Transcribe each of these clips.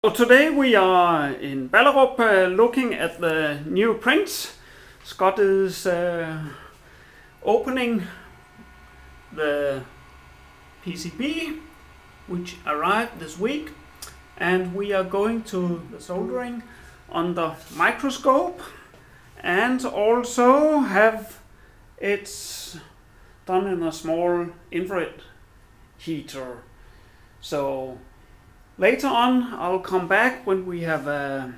So today we are in Ballerup looking at the new prints. Scott is opening the PCB which arrived this week, and we are going to the soldering under microscope and also have it done in a small infrared heater. So later on I'll come back when we have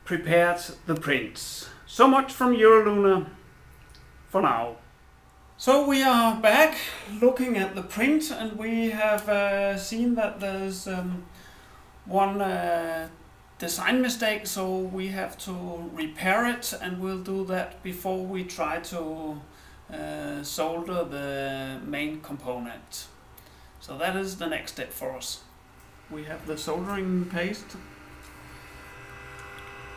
prepared the prints. So much from Euroluna for now. So we are back looking at the print, and we have seen that there's one design mistake, so we have to repair it, and we'll do that before we try to solder the main component. So that is the next step for us. We have the soldering paste,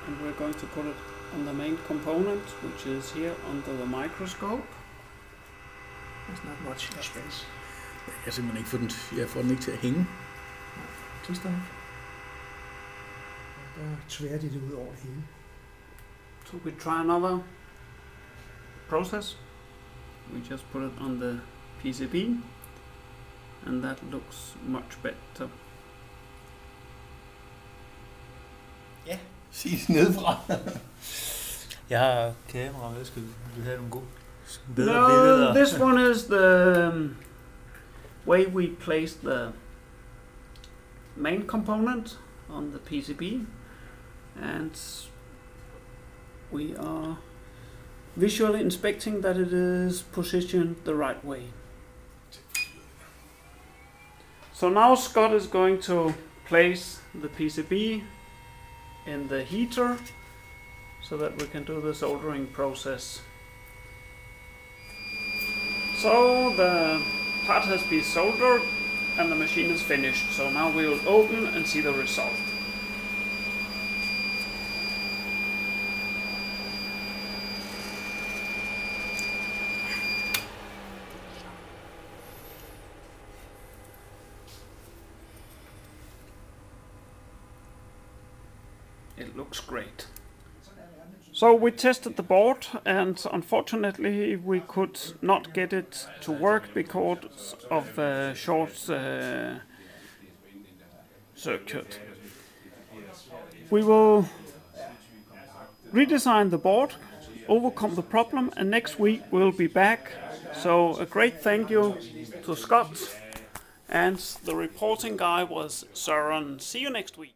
and we're going to put it on the main component, which is here under the microscope. There's not much space. Jeg kan simpelthen ikke få den, jeg får den ikke til at hænge. Synes du? Der tværer de det ud over det hele. So we try another process. We just put it on the PCB, and that looks much better. Ja, sig det nedefra. Jeg har kamera med, skal du have nogle gode bedre No, billeder? this one is the way we place the main component on the PCB, and we are visually inspecting that it is positioned the right way. So now Scott is going to place the PCB in the heater so that we can do the soldering process. So the part has been soldered and the machine is finished. So now we will open and see the result. It looks great. So we tested the board, and unfortunately we could not get it to work because of short circuit. We will redesign the board, overcome the problem, and next week we'll be back. So a great thank you to Scott, and the reporting guy was Søren. See you next week.